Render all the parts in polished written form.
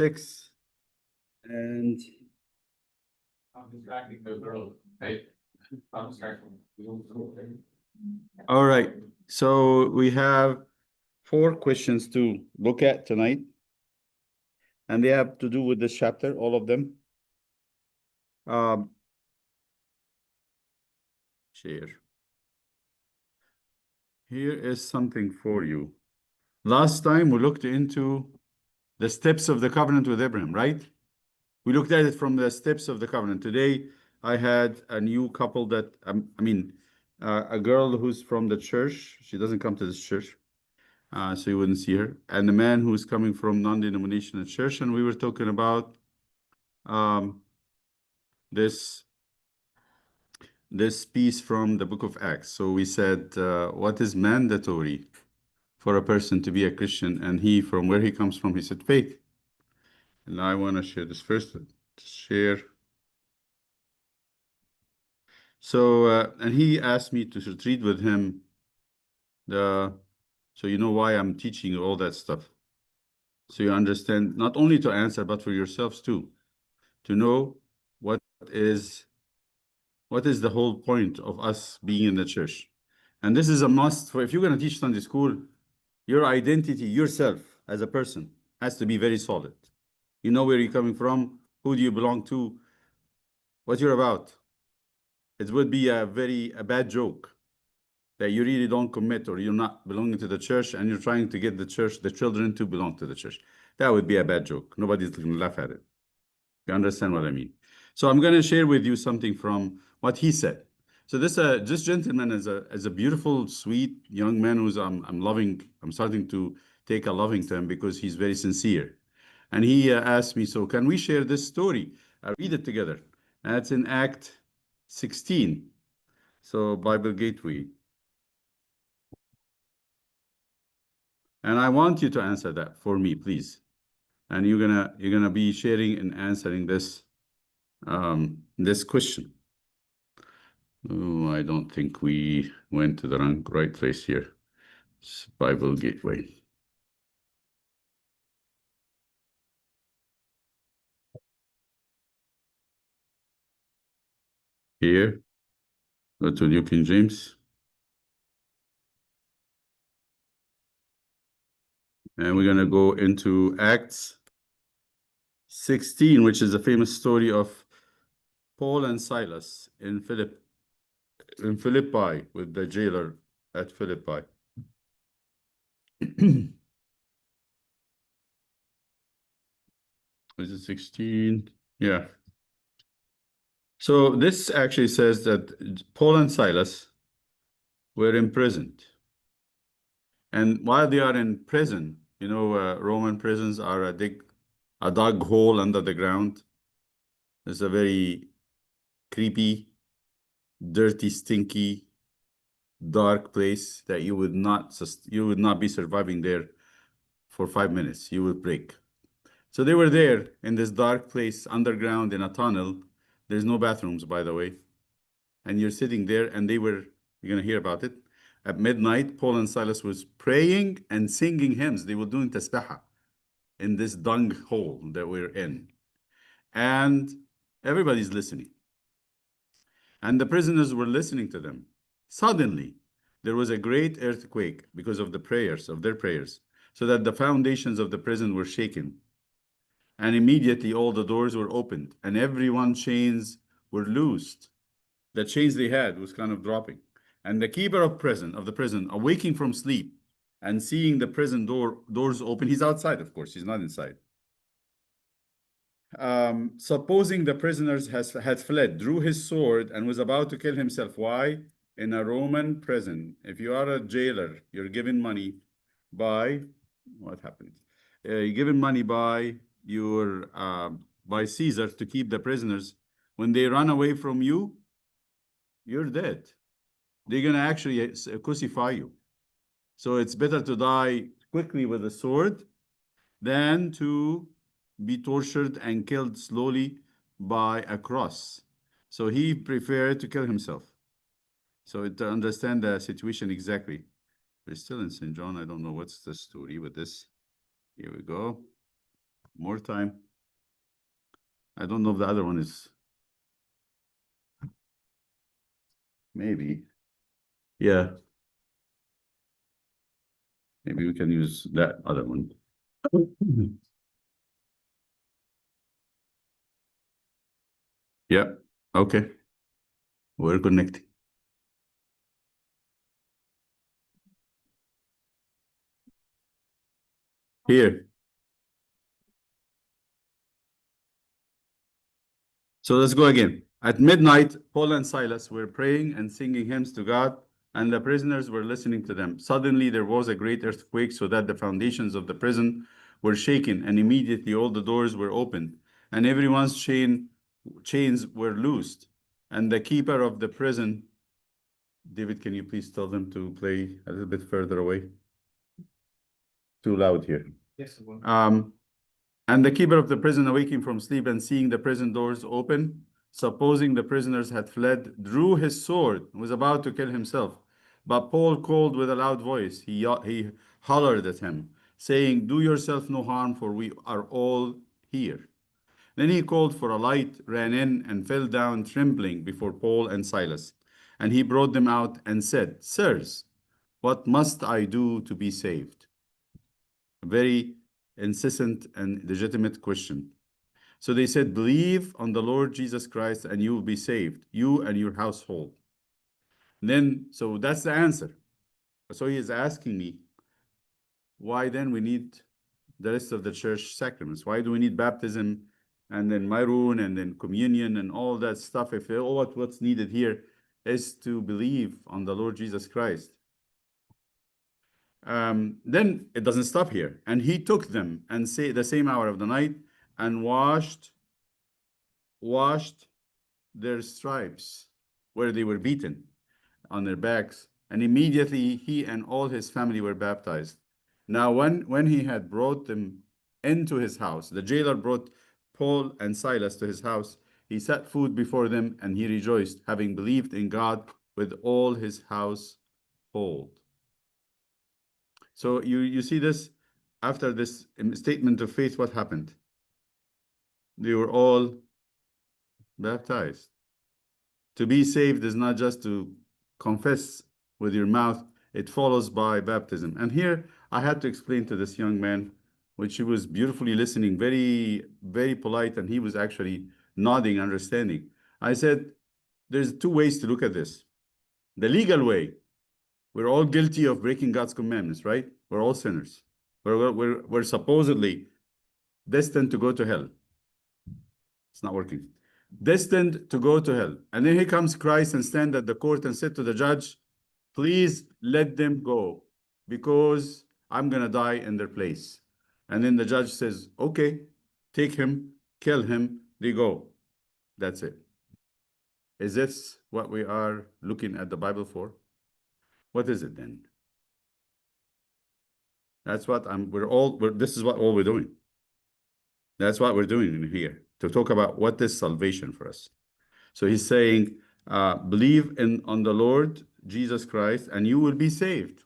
6. And I'm distracting the girl. Hey, I'm distracting. all right, so we have 4 questions to look at tonight, and they have to do with this chapter, all of them. Share. Here is something for you. Last time we looked into the steps of the covenant with Abraham, right? We looked at it from the steps of the covenant. Today, I had a new couple that, a girl who's from the church. She doesn't come to this church, so you wouldn't see her. And a man who's coming from non-denominational church. And we were talking about this piece from the book of Acts. So we said, what is mandatory for a person to be a Christian? And he, from where he comes from, he said faith. And I want to share this first. Share. So, and he asked me to retreat with him. So you know why I'm teaching you all that stuff. So you understand, not only to answer, but for yourselves too, to know what is the whole point of us being in the church. And this is a must for if you're going to teach Sunday school, your identity, yourself as a person, has to be very solid. You know where you're coming from, who do you belong to, what you're about. It would be a bad joke that you really don't commit, or you're not belonging to the church and you're trying to get the children to belong to the church. That would be a bad joke. Nobody's going to laugh at it. You understand what I mean? So I'm going to share with you something from what he said. So this gentleman is a beautiful, sweet young man who's I'm loving. I'm starting to take a loving to him because he's very sincere. And he asked me, so can we share this story? I read it together. And it's in Act 16. So Bible Gateway. And I want you to answer that for me, please. And you're gonna be sharing and answering this this question. Oh, I don't think we went to the right place here. It's Bible Gateway. Here, go to New King James. And we're gonna go into Acts 16, which is a famous story of Paul and Silas in Philippi with the jailer at Philippi. Is it 16? Yeah. So this actually says that Paul and Silas were imprisoned. And while they are in prison, Roman prisons are a dug hole under the ground. It's a very creepy, dirty, stinky, dark place that you would not be surviving there for 5 minutes. You would break. So they were there in this dark place underground in a tunnel. There's no bathrooms, by the way. And you're sitting there, and you're going to hear about it. At midnight, Paul and Silas was praying and singing hymns. They were doing tasbihah in this dung hole that we're in. And everybody's listening. And the prisoners were listening to them. Suddenly, there was a great earthquake because of their prayers, so that the foundations of the prison were shaken. And immediately all the doors were opened, and everyone's chains were loosed. The chains they had was kind of dropping. And the keeper of the prison, awaking from sleep and seeing the prison doors open, he's outside, of course, he's not inside. Supposing the prisoners had fled, drew his sword and was about to kill himself. Why? In a Roman prison, if you are a jailer, you're given money by what happened? You're given money by by Caesar to keep the prisoners. When they run away from you, you're dead. They're gonna actually crucify you. So it's better to die quickly with a sword than to be tortured and killed slowly by a cross. So he preferred to kill himself. So to understand the situation exactly. We're still in St. John. I don't know what's the story with this. Here we go. More time. I don't know if the other one is. Maybe. Yeah. Maybe we can use that other one. Yeah. Okay. We're connecting. Here. So let's go again. At midnight, Paul and Silas were praying and singing hymns to God, and the prisoners were listening to them. Suddenly there was a great earthquake, so that the foundations of the prison were shaken, and immediately all the doors were opened, and everyone's chains were loosed. And the keeper of the prison, David, can you please tell them to play a little bit further away? Too loud here. Yes, well. And the keeper of the prison, awaking from sleep and seeing the prison doors open, supposing the prisoners had fled, drew his sword and was about to kill himself. But Paul called with a loud voice. He hollered at him, saying, "Do yourself no harm, for we are all here." Then he called for a light, ran in, and fell down trembling before Paul and Silas. And he brought them out and said, "Sirs, what must I do to be saved?" A very insistent and legitimate question. So they said, "Believe on the Lord Jesus Christ and you will be saved, you and your household." So that's the answer. So he is asking me, why then we need the rest of the church sacraments? Why do we need baptism and then Maroon and then communion and all that stuff? If what's needed here is to believe on the Lord Jesus Christ. Then it doesn't stop here. And he took them and say the same hour of the night and washed their stripes where they were beaten on their backs, and immediately he and all his family were baptized. Now, when he had brought them into his house, the jailer brought Paul and Silas to his house. He set food before them, and he rejoiced, having believed in God with all his household. So you see this after this statement of faith, what happened? They were all baptized. To be saved is not just to confess with your mouth, it follows by baptism. And here I had to explain to this young man, which he was beautifully listening, very, very polite, and he was actually nodding, understanding. I said, there's two ways to look at this. The legal way, we're all guilty of breaking God's commandments, right? We're all sinners. We're supposedly destined to go to hell. It's not working. Destined to go to hell. And then here comes Christ and stand at the court and said to the judge, "Please let them go because I'm going to die in their place." And then the judge says, "Okay, take him, kill him, they go." That's it. Is this what we are looking at the Bible for? What is it then? That's what this is what all we're doing. That's what we're doing here, to talk about what is salvation for us. So he's saying, believe on the Lord Jesus Christ and you will be saved.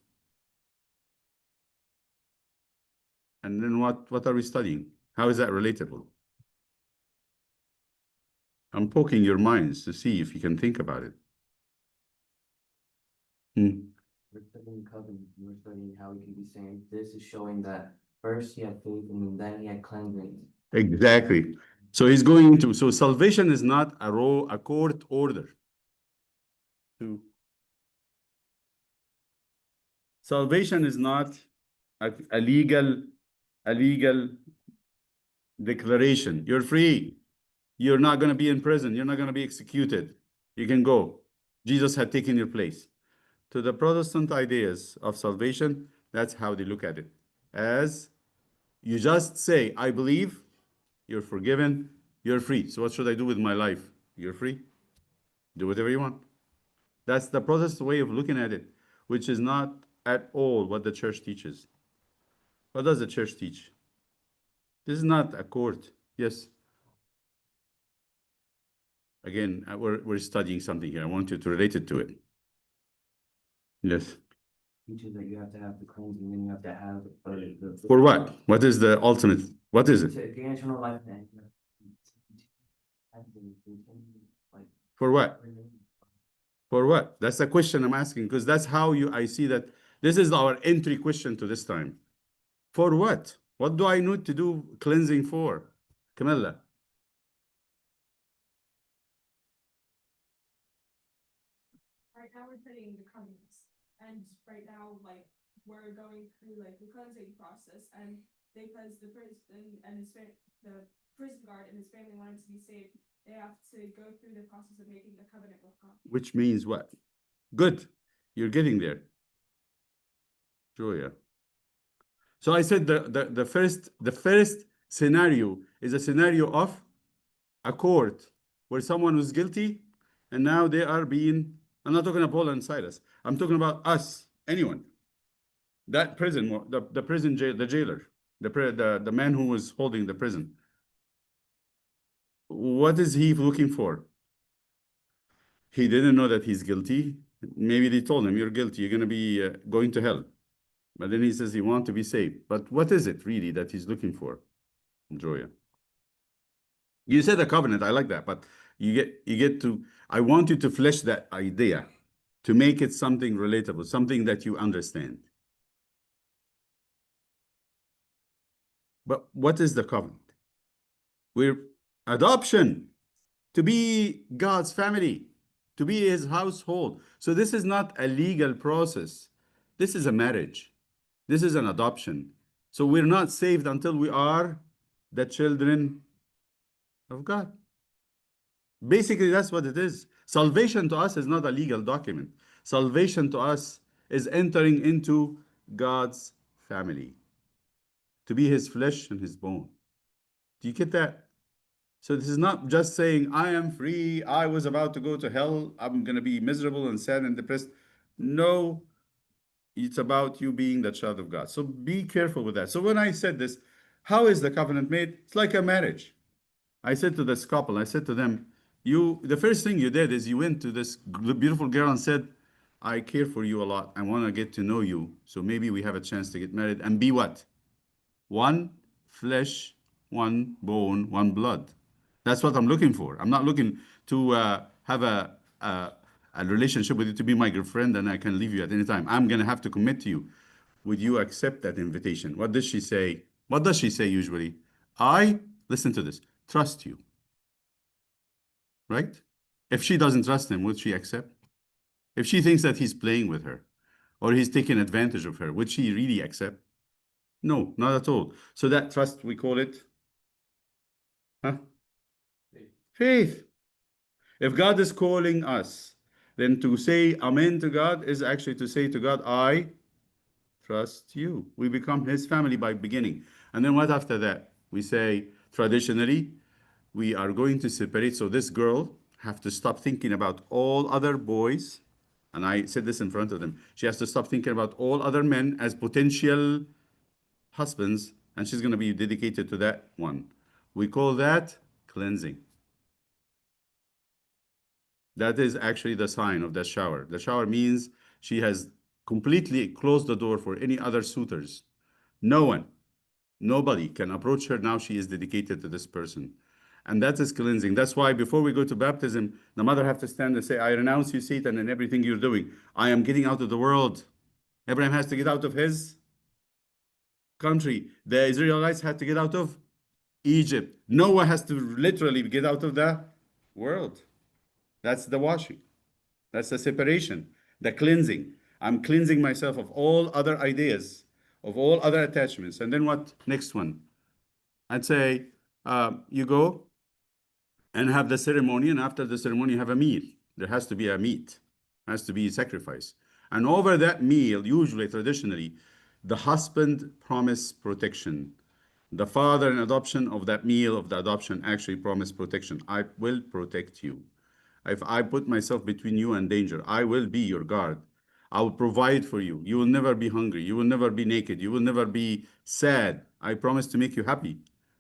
And then what are we studying? How is that relatable? I'm poking your minds to see if you can think about it. We're studying covenant, we're studying how we can be saved. This is showing that first he had faith and then he had cleansing. Exactly. So he's going into, so salvation is not a court order. Salvation is not a legal declaration. You're free. You're not going to be in prison. You're not going to be executed. You can go. Jesus had taken your place. To the Protestant ideas of salvation, that's how they look at it. As you just say, "I believe," you're forgiven, you're free. So what should I do with my life? You're free. Do whatever you want. That's the Protestant way of looking at it, which is not at all what the church teaches. What does the church teach? This is not a court. Yes. Again, we're studying something here. I want you to relate it to it. Yes. teaches that you have to have the cleansing, then you have to have the. For what? What is the ultimate? What is it? To gain eternal life, then. Like. For what? For what? That's the question I'm asking, because that's how I see that this is our entry question to this time. For what? What do I need to do cleansing for? Camilla. Right now we're studying the covenants, and right now, like, we're going through like the cleansing process, and because the prison guard and his family wanted to be saved, they have to go through the process of making the covenant with God. Which means what? Good. You're getting there. Julia. So I said the first scenario is a scenario of a court where someone was guilty and now they are being, I'm not talking about Paul and Silas. I'm talking about us, anyone. That prison, the prison jail, the jailer, the man who was holding the prison. What is he looking for? He didn't know that he's guilty. Maybe they told him, you're guilty, you're going to be going to hell. But then he says he wants to be saved. But what is it really that he's looking for, Joya? You said a covenant, I like that, but you get to, I want you to flesh that idea to make it something relatable, something that you understand. But what is the covenant? We're adoption, to be God's family, to be his household. So this is not a legal process. This is a marriage. This is an adoption. So we're not saved until we are the children of God. Basically, that's what it is. Salvation to us is not a legal document. Salvation to us is entering into God's family, to be his flesh and his bone. Do you get that? So this is not just saying, I am free, I was about to go to hell, I'm going to be miserable and sad and depressed. No, it's about you being the child of God. So be careful with that. So when I said this, how is the covenant made? It's like a marriage. I said to this couple, I said to them, the first thing you did is you went to this beautiful girl and said, I care for you a lot. I want to get to know you. So maybe we have a chance to get married and be what? One flesh, one bone, one blood. That's what I'm looking for. I'm not looking to have a relationship with you to be my girlfriend and I can leave you at any time. I'm going to have to commit to you. Would you accept that invitation? What does she say? What does she say usually? Listen to this, trust you. Right? If she doesn't trust him, would she accept? If she thinks that he's playing with her or he's taking advantage of her, would she really accept? No, not at all. So that trust, we call it, huh? Faith. If God is calling us, then to say amen to God is actually to say to God, I trust you. We become his family by beginning. And then what after that? We say, traditionally, we are going to separate. So this girl have to stop thinking about all other boys. And I said this in front of them. She has to stop thinking about all other men as potential husbands. And she's going to be dedicated to that one. We call that cleansing. That is actually the sign of the shower. The shower means she has completely closed the door for any other suitors. No one, nobody can approach her now. She is dedicated to this person. And that is cleansing. That's why before we go to baptism, the mother have to stand and say, I renounce you, Satan, and everything you're doing. I am getting out of the world. Abraham has to get out of his country. The Israelites had to get out of Egypt. Noah has to literally get out of the world. That's the washing. That's the separation, the cleansing. I'm cleansing myself of all other ideas, of all other attachments. And then what? Next one. I'd say you go and have the ceremony, and after the ceremony, you have a meal. There has to be a meat, has to be sacrifice. And over that meal, usually, traditionally, the husband promised protection. The father in adoption of that meal of the adoption actually promised protection. I will protect you. If I put myself between you and danger, I will be your guard. I will provide for you. You will never be hungry. You will never be naked. You will never be sad. I promise to make you happy.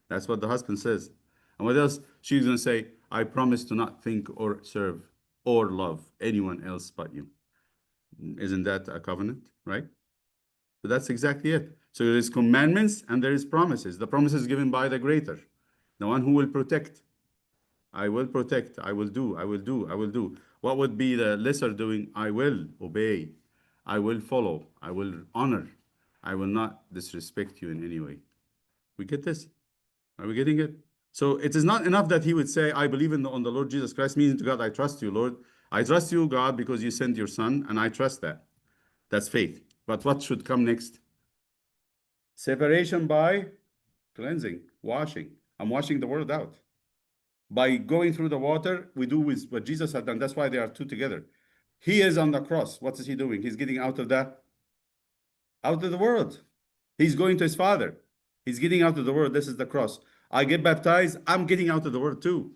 That's what the husband says. And what else? She's going to say, I promise to not think or serve or love anyone else but you. Isn't that a covenant, right? So that's exactly it. So there is commandments and there is promises. The promises given by the greater, the one who will protect. I will protect, I will do, I will do, I will do. What would be the lesser doing? I will obey, I will follow, I will honor, I will not disrespect you in any way. We get this? Are we getting it? So it is not enough that he would say, I believe on the Lord Jesus Christ, meaning to God, I trust you, Lord. I trust you, God, because you sent your son, and I trust that. That's faith. But what should come next? Separation by cleansing, washing. I'm washing the world out. By going through the water, we do with what Jesus had done. That's why they are two together. He is on the cross. What is he doing? He's getting out of the world. He's going to his Father. He's getting out of the world. This is the cross. I get baptized. I'm getting out of the world too.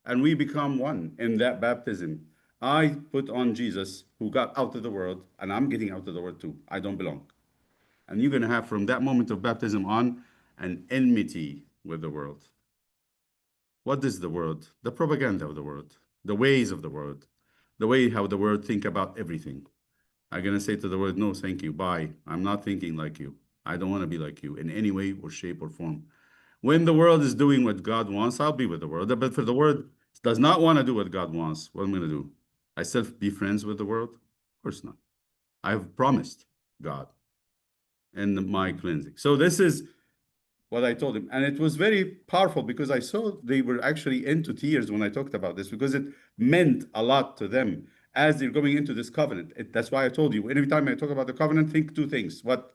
And we become one in that baptism. I put on Jesus, who got out of the world, and I'm getting out of the world too. I don't belong. And you're going to have from that moment of baptism on an enmity with the world. What is the world? The propaganda of the world, the ways of the world, the way how the world think about everything. I'm going to say to the world, no, thank you, bye. I'm not thinking like you. I don't want to be like you in any way or shape or form. When the world is doing what God wants, I'll be with the world. But if the world does not want to do what God wants, what am I going to do? I still be friends with the world? Of course not. I've promised God in my cleansing. So this is what I told him. And it was very powerful because I saw they were actually into tears when I talked about this because it meant a lot to them as they're going into this covenant. That's why I told you, every time I talk about the covenant, think two things. What?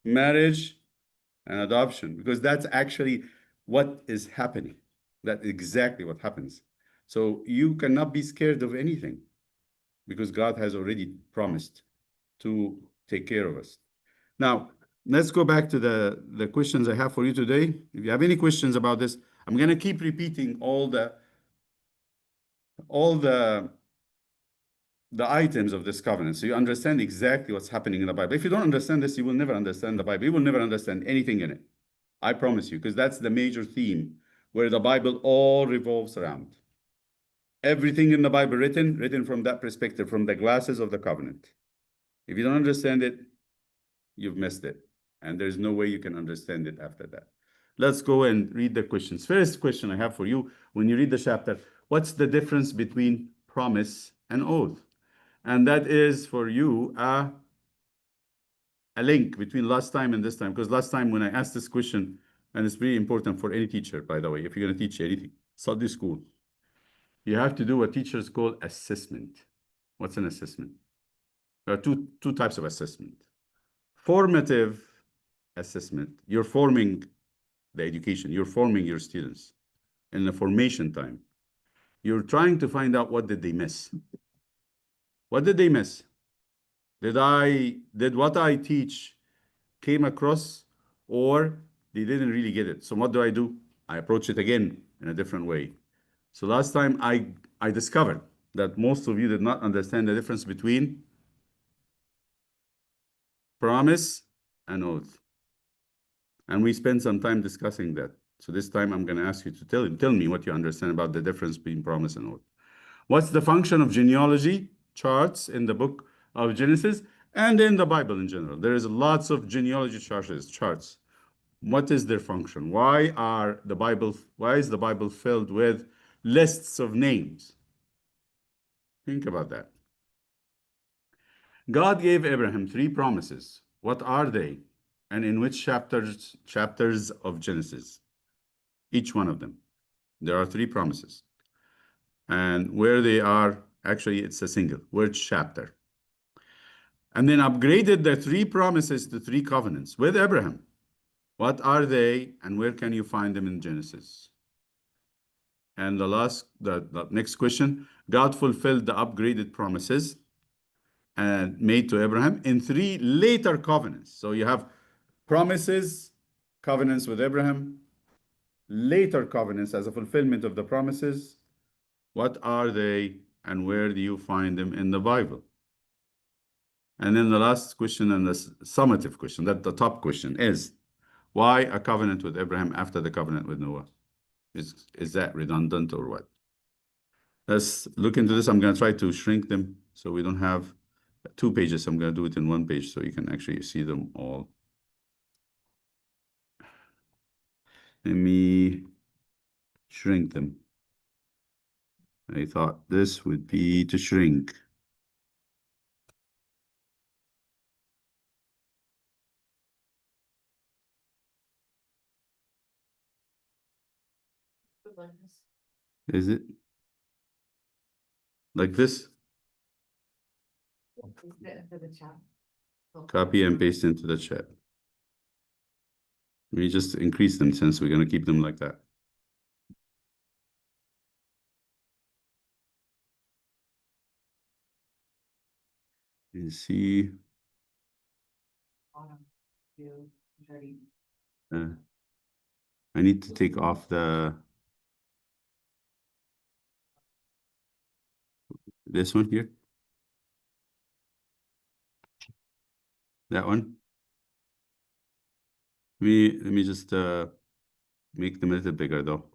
Marriage and adoption, because that's actually what is happening. That's exactly what happens. So you cannot be scared of anything because God has already promised to take care of us. Now, let's go back to the questions I have for you today. If you have any questions about this, I'm going to keep repeating all the items of this covenant so you understand exactly what's happening in the Bible. If you don't understand this, you will never understand the Bible. You will never understand anything in it. I promise you, because that's the major theme where the Bible all revolves around. Everything in the Bible written from that perspective, from the glasses of the covenant. If you don't understand it, you've missed it. And there's no way you can understand it after that. Let's go and read the questions. First question I have for you, when you read the chapter, what's the difference between promise and oath? And that is for you a link between last time and this time, because last time when I asked this question, and it's really important for any teacher, by the way, if you're going to teach anything, Sunday school, you have to do what teachers call assessment. What's an assessment? There are two types of assessment. Formative assessment, you're forming the education, you're forming your students in the formation time. You're trying to find out what did they miss. What did they miss? Did what I teach came across, or they didn't really get it? So what do? I approach it again in a different way. So last time I discovered that most of you did not understand the difference between promise and oath. And we spent some time discussing that. So this time I'm going to ask you to tell me what you understand about the difference between promise and oath. What's the function of genealogy charts in the book of Genesis and in the Bible in general? There is lots of genealogy charts. What is their function? Why is the Bible filled with lists of names? Think about that. God gave Abraham 3 promises. What are they? And in which chapters of Genesis? Each one of them. There are 3 promises. And where they are, actually, it's a single. Which chapter? And then upgraded the 3 promises to 3 covenants with Abraham. What are they, and where can you find them in Genesis? And the next question, God fulfilled the upgraded promises and made to Abraham in 3 later covenants. So you have promises, covenants with Abraham, later covenants as a fulfillment of the promises. What are they, and where do you find them in the Bible? And then the last question and the summative question, that the top question is, why a covenant with Abraham after the covenant with Noah? Is that redundant or what? Let's look into this. I'm going to try to shrink them so we don't have 2 pages. I'm gonna do it in 1 page so you can actually see them all. Let me shrink them. I thought this would be to shrink. Is it? Like this? Copy and paste into the chat. Let me just increase them since we're gonna keep them like that. You see, I need to take off this one here. That one. Let me just make them a little bigger though.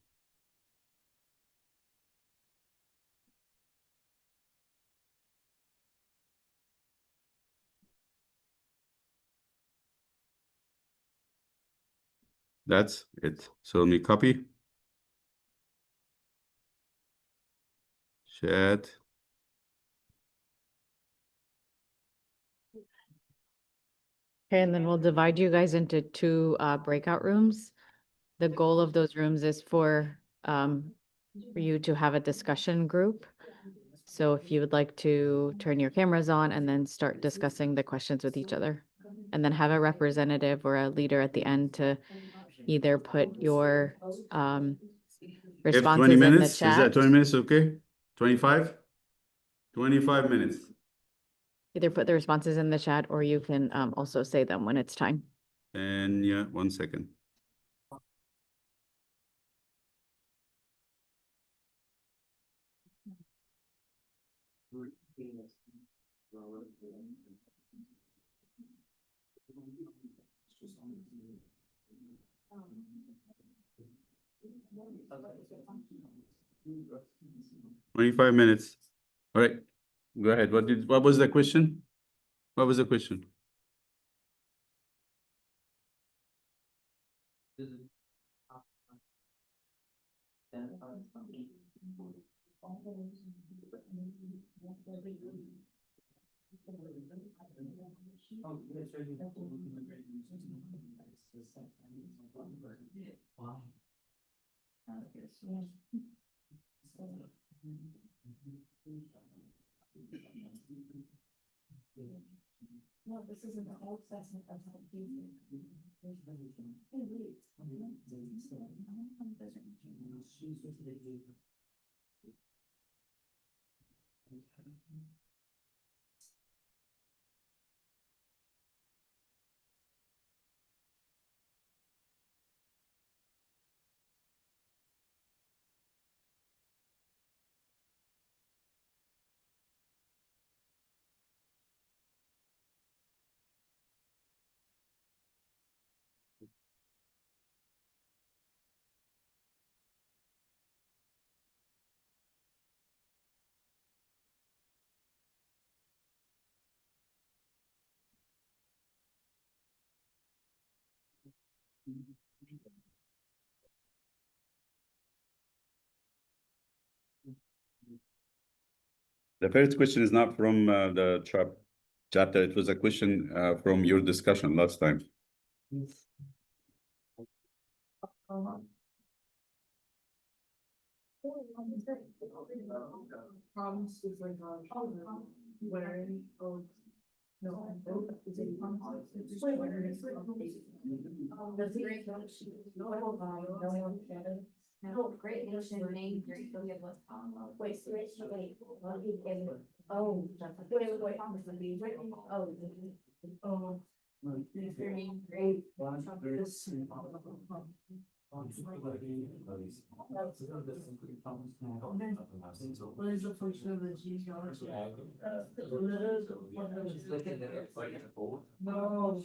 That's it. So let me copy. Chat. Okay, and then we'll divide you guys into 2 breakout rooms. The goal of those rooms is for you to have a discussion group. So if you would like to turn your cameras on and then start discussing the questions with each other. And then have a representative or a leader at the end to either put your If 20 responses in the minutes, is that chat. 20 minutes okay? 25? 25 minutes. Either put the responses in the chat or you can also say them when it's time. And yeah, 1 second. Twenty-five minutes. All right. Go ahead. What was the question? What was the question? No, this isn't the whole assessment of how deep. The first question is not from the chapter. It was a question from your discussion last time. Problems with like, where, oh, no. No, Great Ocean name, great, forget what. Wait, oh, wait, oh. Oh. Great. What is the function of the G? No.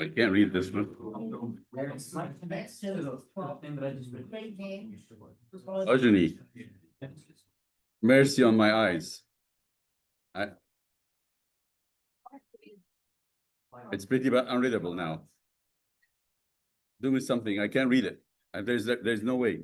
I can't read this one. Ajani, mercy on my eyes. It's pretty unreadable now. Do me something. I can't read it. And there's no way.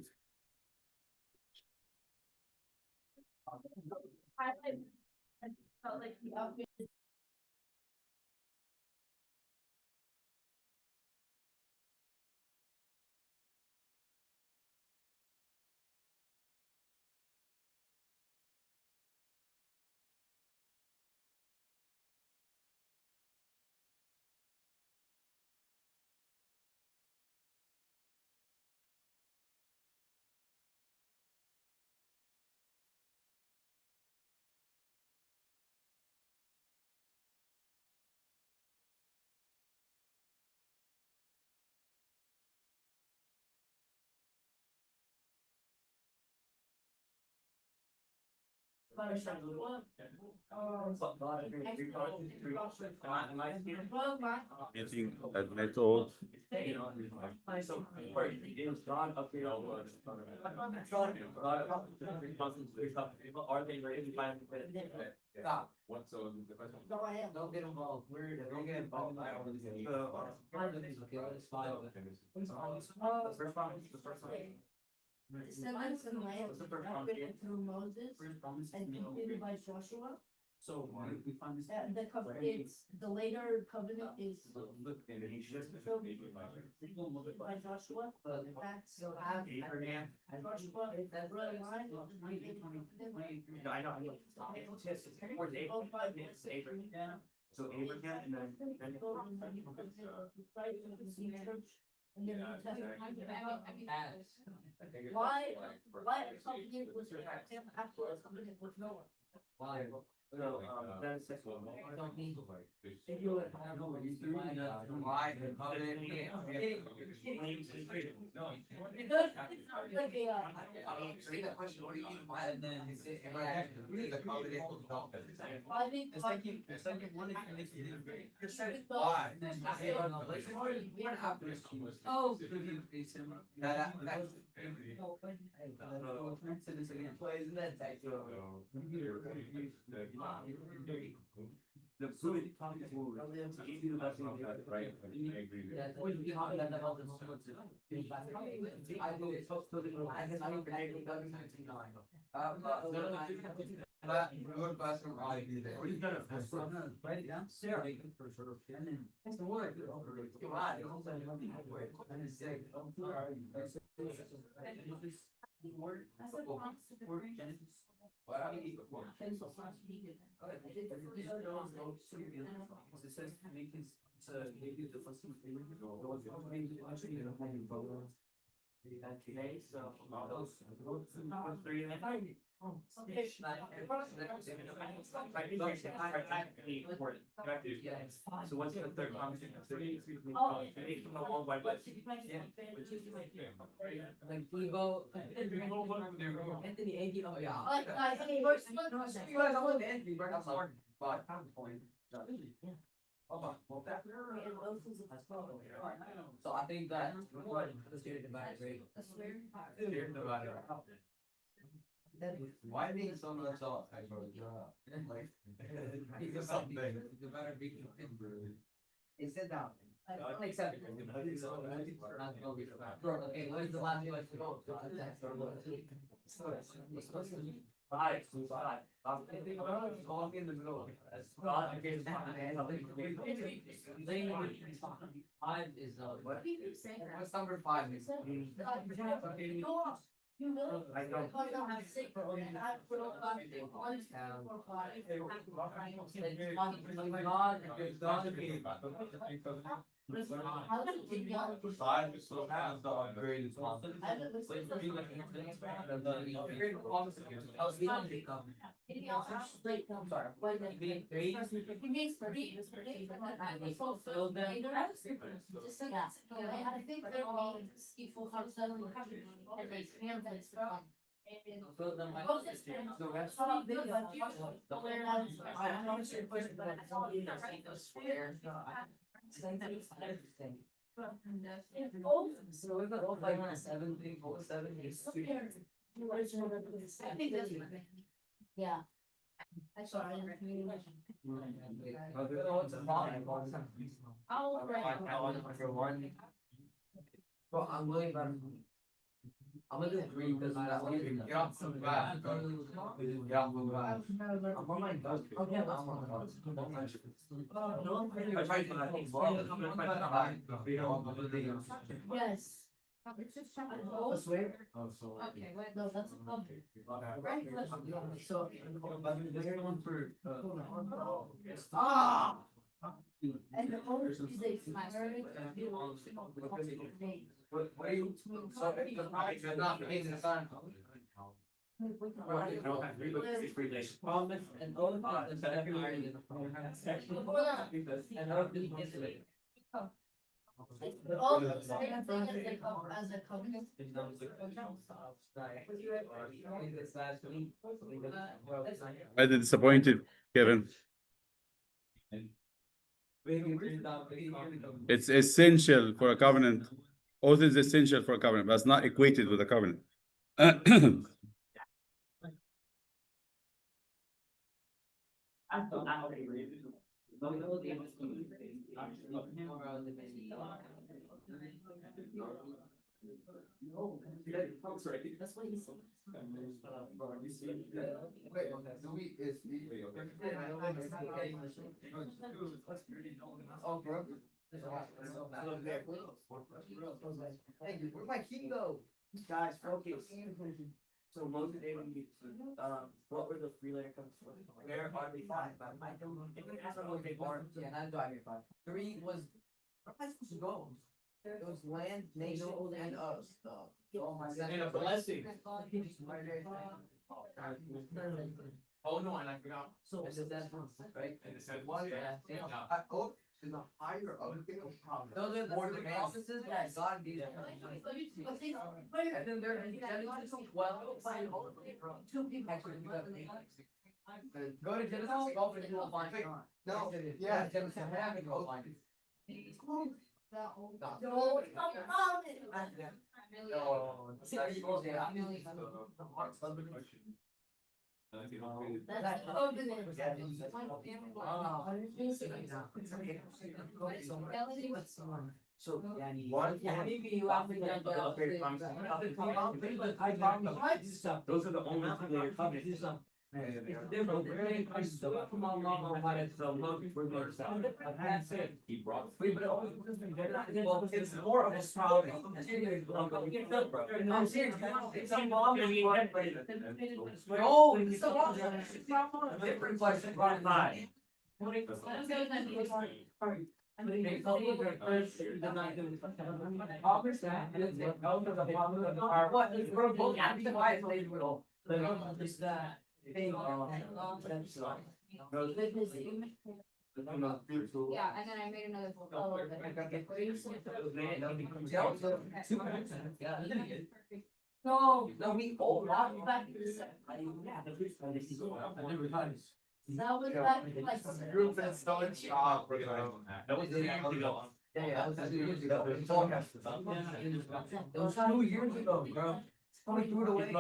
Anything at metal. What's so the question? Don't get involved. Don't get involved. Descendants of land through Moses and completed by Joshua. So we find this. It's, the later covenant is by Joshua. That's Abraham. Joshua, that red line. I know. So Abraham and then. And then why covenant was after a covenant with Noah? Why? No, that's. Don't need. If you would, I don't know what you do. Why? Like a, I think. It's like you wanted to make it. Why? Oh. The food. Right. I agree with you. Write it down. Sarah. And then. That's the word. Today, so those three. So what's the third conversation? Like Evo. Anthony Andy, oh yeah. Hey, first one. So I think that. Why being so much off? Like. Something. He said that. Except. Okay, what is the last place to go? Five. Walk in the middle. Five is what? What's number five? You will. I don't. Have six. How did you get? Side is so fast, the upgrade is on. I haven't listened to I think they're all equal for some and they pamphlets from. So we've got all like 7, 7, I think that's. Yeah. I saw it in the community. Oh, right. Well, I'm willing, but I'm gonna do 3 because that way. Yeah, so bad. Yeah. I'm on my bus. Okay, I'm on my bus. I tried to, I think, Yes. I swear. Okay, wait, no, that's a public. So. Ah! And the whole is a marriage. What are you? So, you're not paying the sign. All the same thing as they come as a covenant. I did disappointed, Kevin. It's essential for a covenant. Oath is essential for a covenant, but it's not equated with a covenant. That's what he said. Oh, bro. Hey, where'd my key go? Guys, focus. So most of the day when we, what were the 3-layer codes for? Where are they 5? I don't know. That's what they are. Yeah, not driving 5. 3 was, where am I supposed to go? It was land, nation, and us. Oh my God. And a blessing. Oh, no, and I forgot. So, I said that once, right? And it said, Yeah. yeah. Is a higher of those are the promises that God gave. And then there in Genesis 12, two people actually do that. Go to Genesis 12 and you will find God. No, yeah, Genesis 11 and you'll find it. That's So, What? maybe you have to get Those are the only 2-layer covenants. That's it. He brought. It's more of a problem. I'm serious. No, it's a different question. Yeah, and then I made another. No. No, we all That was back in That was back in like. Group and starting shop. That was the year ago. Yeah, that was 2 years ago. It's all cast. It was 2 years ago, bro. Somebody threw it away.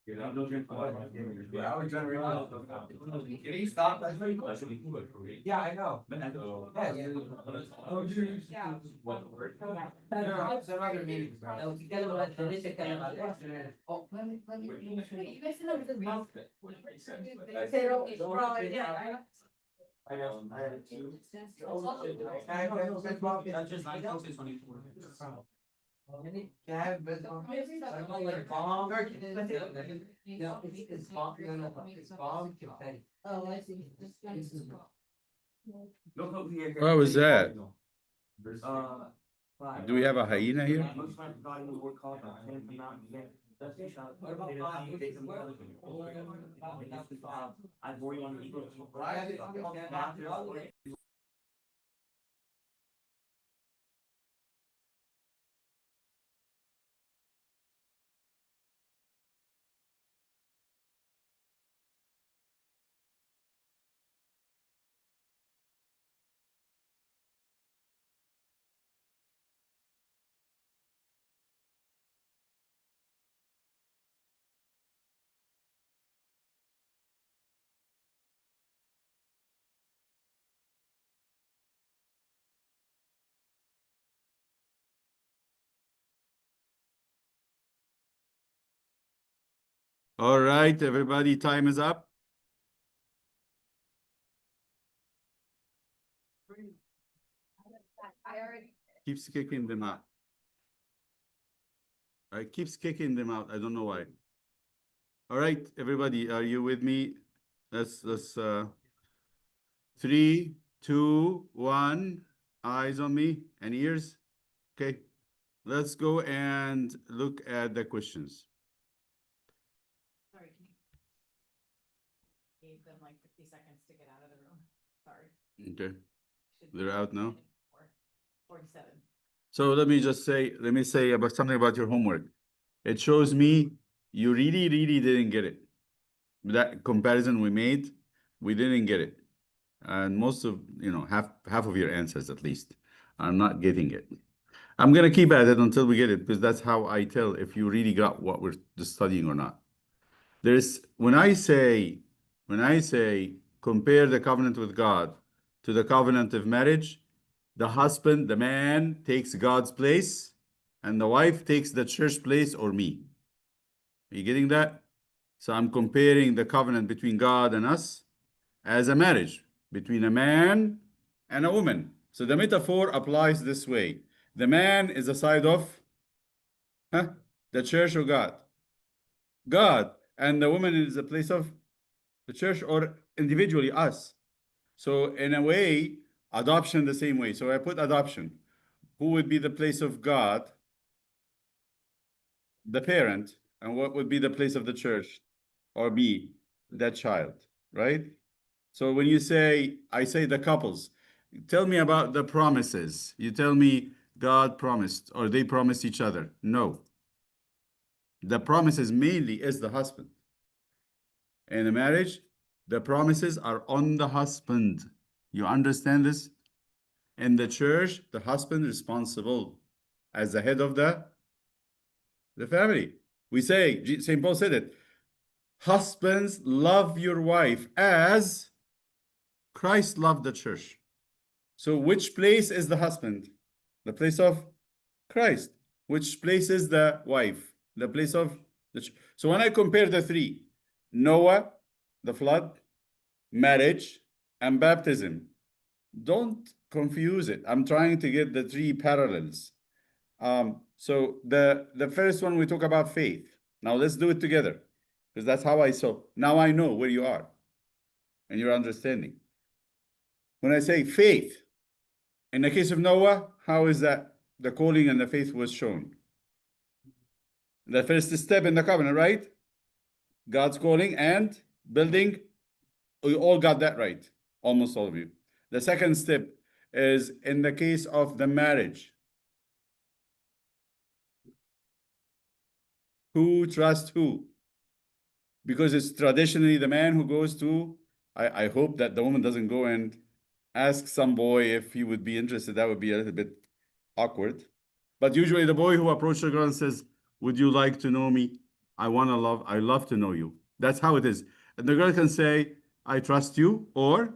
Yeah, I was generating. Can you stop that? Yeah, I know. Yeah. Yeah. What word? Some other meetings, bro. Oh, let me. You guys know the mouth. I know. I had 2. I have 10 That's just 9 to 24. Yeah, but I don't like bomb. No, it's bomb. No, it's bomb. Oh, I see. What was that? Uh. Do we have a hyena here? Most times God in the word called the Ten Commandments. That's the shot. I've already on the All right, everybody, time is up. Keeps kicking them out. Keeps kicking them out. I don't know why. All right, everybody, are you with me? Let's 3, 2, 1. Eyes on me and ears. Okay. Let's go and look at the questions. Sorry, can you gave them like 50 seconds to get out of the room. Sorry. Okay. Should They're out now? 47. So let me say about something about your homework. It shows me you really, really didn't get it. That comparison we made, we didn't get it. And most of, half of your answers at least are not getting it. I'm gonna keep at it until we get it, because that's how I tell if you really got what we're studying or not. When I say compare the covenant with God to the covenant of marriage, the husband, the man takes God's place, and the wife takes the church place or me. Are you getting that? So I'm comparing the covenant between God and us as a marriage between a man and a woman. So the metaphor applies this way. The man is the side of the church or God. God. And the woman is the place of the church or individually us. So in a way, adoption the same way. So I put adoption. Who would be the place of God? The parent. And what would be the place of the church or me? That child, right? So when you say, I say the couples, tell me about the promises. You tell me God promised or they promised each other. No. The promises mainly is the husband. In a marriage, the promises are on the husband. You understand this? In the church, the husband is responsible as the head of the family. We say, St. Paul said it, husbands, love your wife as Christ loved the church. So which place is the husband? The place of Christ. Which place is the wife? The place of the church. So when I compare the three, Noah, the flood, marriage, and baptism, don't confuse it. I'm trying to get the three parallels. So the first one we talk about faith. Now let's do it together, because that's how I saw. Now I know where you are and your understanding. When I say faith, in the case of Noah, how is that the calling and the faith was shown? The first step in the covenant, right? God's calling and building. We all got that right, almost all of you. The second step is in the case of the marriage. Who trusts who? Because it's traditionally the man who goes to, I hope that the woman doesn't go and ask some boy if he would be interested. That would be a little bit awkward. But usually the boy who approaches the girl and says, would you like to know me? I love to know you. That's how it is. And the girl can say, I trust you, or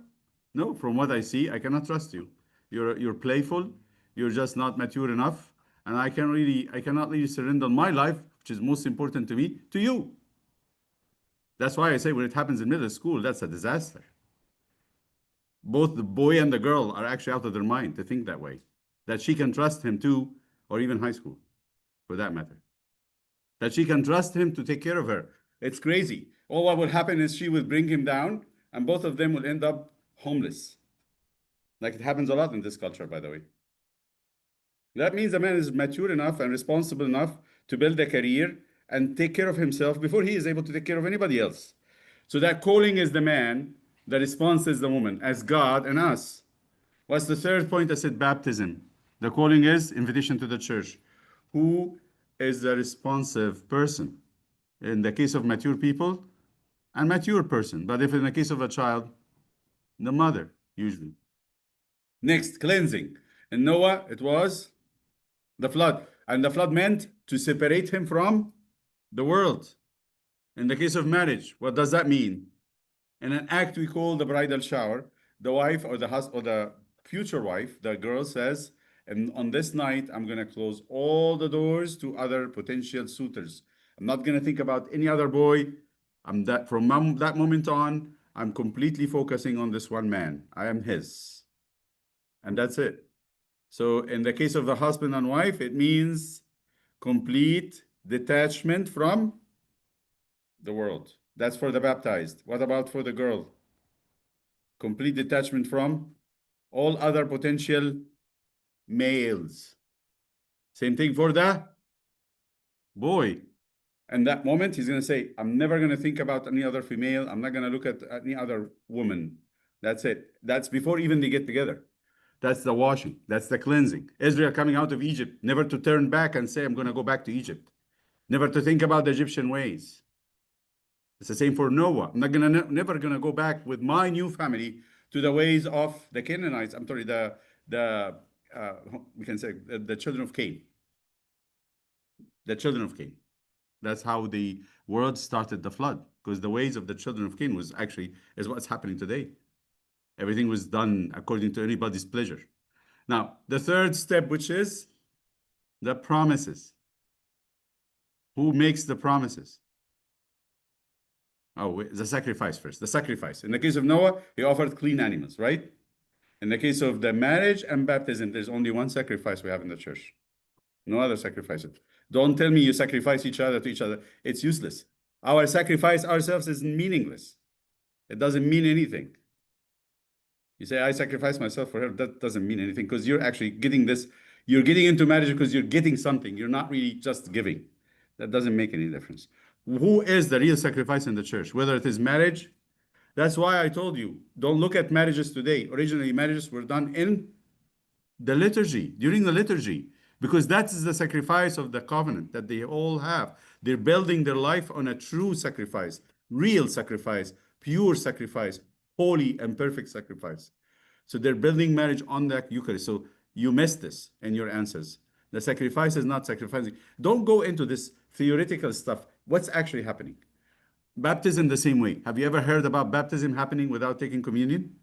no, from what I see, I cannot trust you. You're playful, you're just not mature enough, and I cannot really surrender my life, which is most important to me, to you. That's why I say when it happens in middle school, that's a disaster. Both the boy and the girl are actually out of their mind to think that way, that she can trust him too, or even high school. for that matter. That she can trust him to take care of her. It's crazy. All what will happen is she will bring him down, and both of them will end up homeless. Like it happens a lot in this culture, by the way. That means a man is mature enough and responsible enough to build a career and take care of himself before he is able to take care of anybody else. So that calling is the man, the response is the woman, as God and us. What's the third point? I said baptism. The calling is invitation to the church. Who is the responsive person? In the case of mature people, a mature person. But if in the case of a child, the mother, usually. Next, cleansing. In Noah, it was the flood. And the flood meant to separate him from the world. In the case of marriage, what does that mean? In an act we call the bridal shower, the wife or the husband or the future wife, the girl says, and on this night, I'm going to close all the doors to other potential suitors. I'm not going to think about any other boy. From that moment on, I'm completely focusing on this one man. I am his. And that's it. So in the case of the husband and wife, it means complete detachment from the world. That's for the baptized. What about for the girl? Complete detachment from all other potential males. Same thing for the boy. And that moment, he's going to say, I'm never going to think about any other female. I'm not going to look at any other woman. That's it. That's before even they get together. That's the washing. That's the cleansing. Israel coming out of Egypt, never to turn back and say, I'm going to go back to Egypt. Never to think about the Egyptian ways. It's the same for Noah. I'm not going to never going to go back with my new family to the ways of the Canaanites. I'm sorry, we can say the children of Cain. The children of Cain. That's how the world started the flood, because the ways of the children of Cain is what's happening today. Everything was done according to anybody's pleasure. Now, the third step, which is the promises. Who makes the promises? Oh, the sacrifice first. The sacrifice. In the case of Noah, he offered clean animals, right? In the case of the marriage and baptism, there's only one sacrifice we have in the church. No other sacrifices. Don't tell me you sacrifice each other to each other. It's useless. Our sacrifice ourselves is meaningless. It doesn't mean anything. You say, I sacrifice myself for her. That doesn't mean anything, because you're actually getting this. You're getting into marriage because you're getting something. You're not really just giving. That doesn't make any difference. Who is the real sacrifice in the church? Whether it is marriage. That's why I told you, don't look at marriages today. Originally, marriages were done in the liturgy, during the liturgy, because that is the sacrifice of the covenant that they all have. They're building their life on a true sacrifice, real sacrifice, pure sacrifice, holy and perfect sacrifice. So they're building marriage on the Eucharist. So you missed this in your answers. The sacrifice is not sacrificing. Don't go into this theoretical stuff. What's actually happening? Baptism the same way. Have you ever heard about baptism happening without taking communion?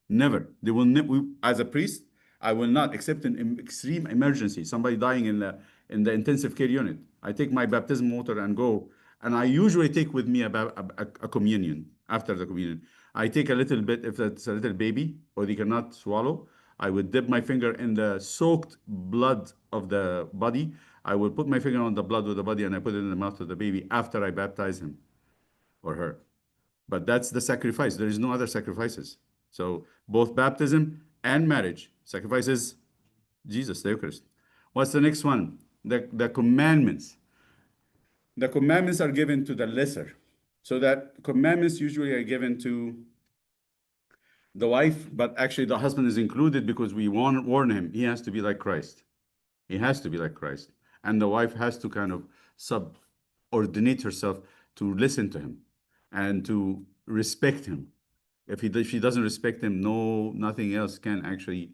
Never. They will as a priest, I will not, except in extreme emergency, somebody dying in the intensive care unit. I take my baptism water and go, and I usually take with me a communion after the communion. I take a little bit, if it's a little baby or they cannot swallow, I would dip my finger in the soaked blood of the body. I will put my finger on the blood of the body and I put it in the mouth of the baby after I baptize him or her. But that's the sacrifice. There is no other sacrifices. So both baptism and marriage sacrifices Jesus, the Eucharist. What's the next one? The commandments. The commandments are given to the lesser. So that commandments usually are given to the wife, but actually the husband is included because we warn him. He has to be like Christ. He has to be like Christ. And the wife has to kind of subordinate herself to listen to him and to respect him. If she doesn't respect him, nothing else can actually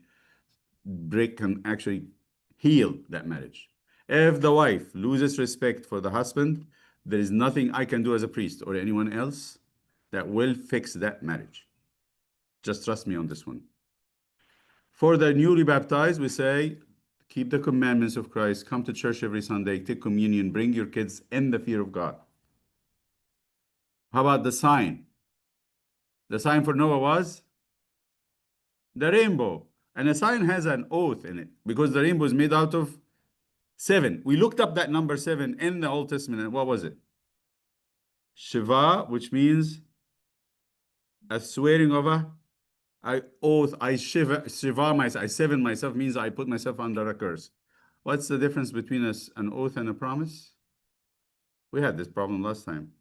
heal that marriage. If the wife loses respect for the husband, there is nothing I can do as a priest or anyone else that will fix that marriage. Just trust me on this one. For the newly baptized, we say, keep the commandments of Christ, come to church every Sunday, take communion, bring your kids in the fear of God. How about the sign? The sign for Noah was the rainbow. And a sign has an oath in it because the rainbow is made out of 7. We looked up that number 7 in the Old Testament, and what was it? Shiva, which means a swearing of a oath. I shiva myself, I seven myself means I put myself under a curse. What's the difference between an oath and a promise? We had this problem last time.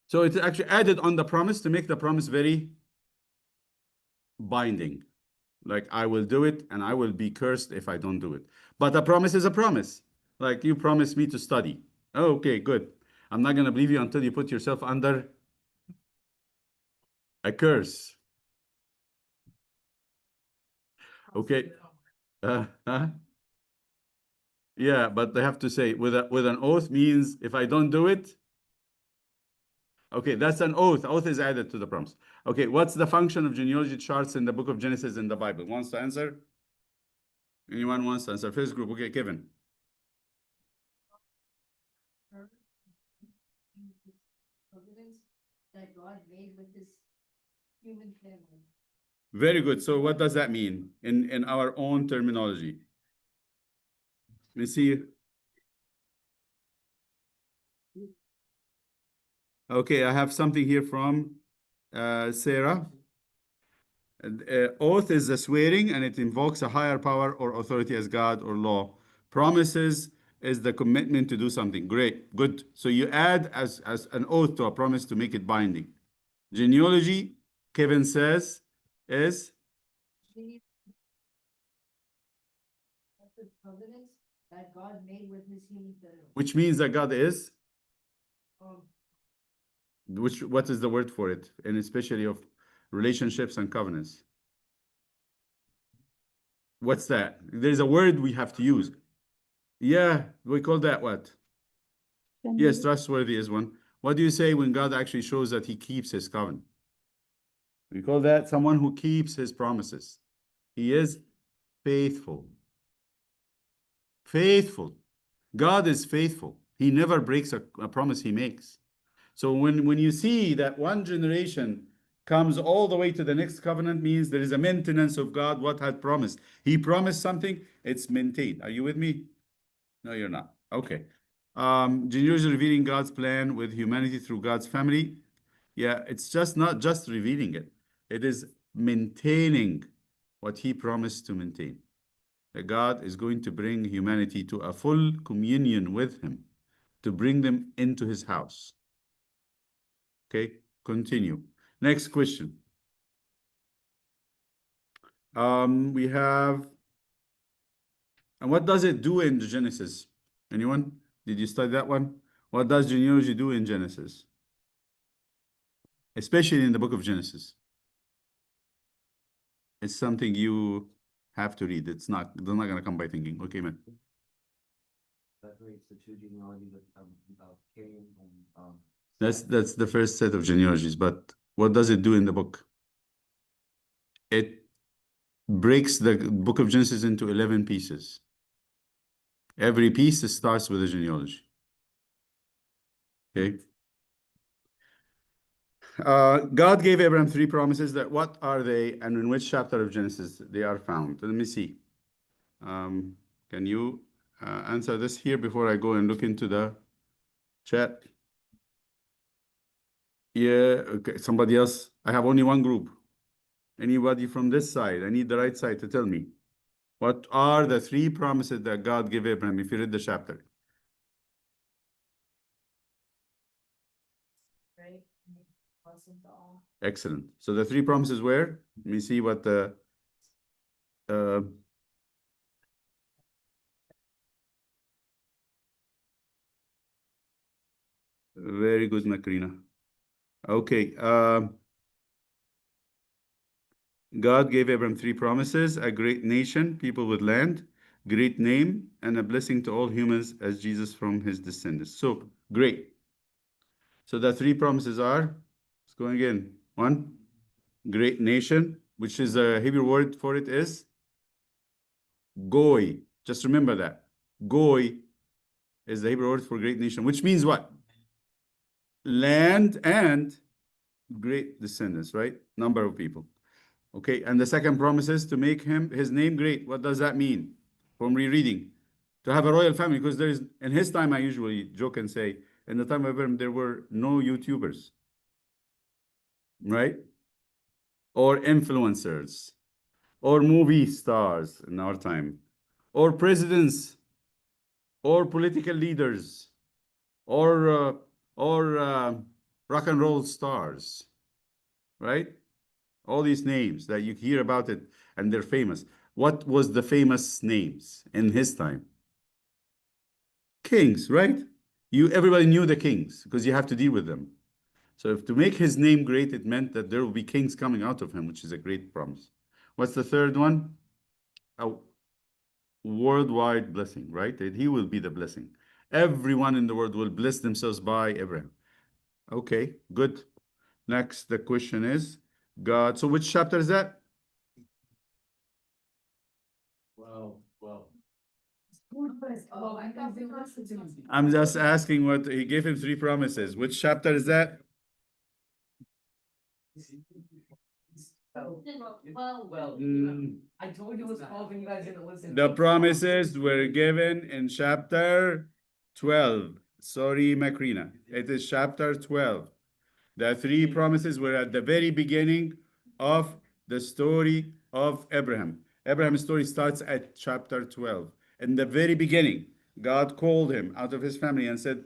So it's actually added on the promise to make the promise very binding. Like, I will do it and I will be cursed if I don't do it. But a promise is a promise. Like, you promised me to study. Oh, okay, good. I'm not going to believe you until you put yourself under a curse. Okay. Yeah, but they have to say with an oath means if I don't do it. Okay, that's an oath. Oath is added to the promise. Okay, what's the function of genealogy charts in the book of Genesis in the Bible? Wants to answer? Anyone wants to answer? First group. Okay, Kevin. That God made with his human family. Very good. So what does that mean in our own terminology? Let me see. Okay, I have something here from Sarah. Oath is a swearing and it invokes a higher power or authority as God or law. Promises is the commitment to do something. Great, good. So you add as an oath to a promise to make it binding. Genealogy, Kevin says, is The covenants that God made with his human family. which means that God is, Um, what is the word for it? And especially of relationships and covenants. What's that? There's a word we have to use. Yeah, we call that what? Yes, trustworthy is one. What do you say when God actually shows that he keeps his covenant? We call that someone who keeps his promises. He is faithful. Faithful. God is faithful. He never breaks a promise he makes. So when you see that one generation comes all the way to the next covenant, means there is a maintenance of God, what had promised. He promised something, it's maintained. Are you with me? No, you're not. Okay. Genealogy revealing God's plan with humanity through God's family. Yeah, it's just not just revealing it. It is maintaining what he promised to maintain. That God is going to bring humanity to a full communion with him, to bring them into his house. Okay, continue. Next question. We have, and what does it do in Genesis? Anyone? Did you study that one? What does genealogy do in Genesis? Especially in the book of Genesis. It's something you have to read. They're not going to come by thinking. Okay, man. Separates the two genealogies of Cain and That's the first set of genealogies, but what does it do in the book? It breaks the book of Genesis into 11 pieces. Every piece starts with a genealogy. Okay. God gave Abraham 3 promises. That what are they, and in which chapter of Genesis they are found? Let me see. Can you answer this here before I go and look into the chat? Yeah, okay. Somebody else. I have only one group. Anybody from this side? I need the right side to tell me. What are the 3 promises that God gave Abraham if you read the chapter? right? Blessings all. Excellent. So the 3 promises were, let me see what the very good, Macrina. Okay. God gave Abraham 3 promises: a great nation, people with land, great name, and a blessing to all humans as Jesus from his descendants. So great. So the 3 promises are, let's go again. 1, great nation, which is a Hebrew word for it is goy. Just remember that. Goy is the Hebrew word for great nation, which means what? Land and great descendants, right? Number of people. Okay, and the second promise is to make his name great. What does that mean? From rereading, to have a royal family, because there is in his time, I usually joke and say, in the time of Abraham, there were no YouTubers, right? Or influencers, or movie stars in our time, or presidents, or political leaders, or uh, or rock and roll stars, right? All these names that you hear about it and they're famous. What was the famous names in his time? Kings, right? Everybody knew the kings because you have to deal with them. So if to make his name great, it meant that there will be kings coming out of him, which is a great promise. What's the third one? A worldwide blessing, right? That he will be the blessing. Everyone in the world will bless themselves by Abraham. Okay, good. Next, the question is God. So which chapter is that? Well. I'm just asking what he gave him three promises. Which chapter is that? Well, I told you it was 12 and you guys didn't listen. The promises were given in chapter 12. Sorry, Macrina. It is chapter 12. The three promises were at the very beginning of the story of Abraham. Abraham's story starts at chapter 12. In the very beginning, God called him out of his family and said,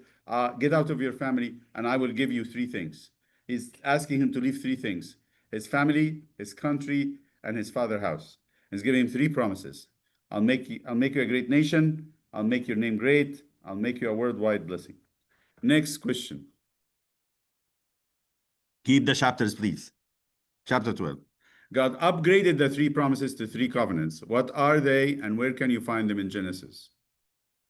Get out of your family, and I will give you three things. He's asking him to leave three things: his family, his country, and his father's house. He's giving him three promises. I'll make you a great nation. I'll make your name great. I'll make you a worldwide blessing. Next question. Keep the chapters, please. Chapter 12. God upgraded the three promises to three covenants. What are they and where can you find them in Genesis?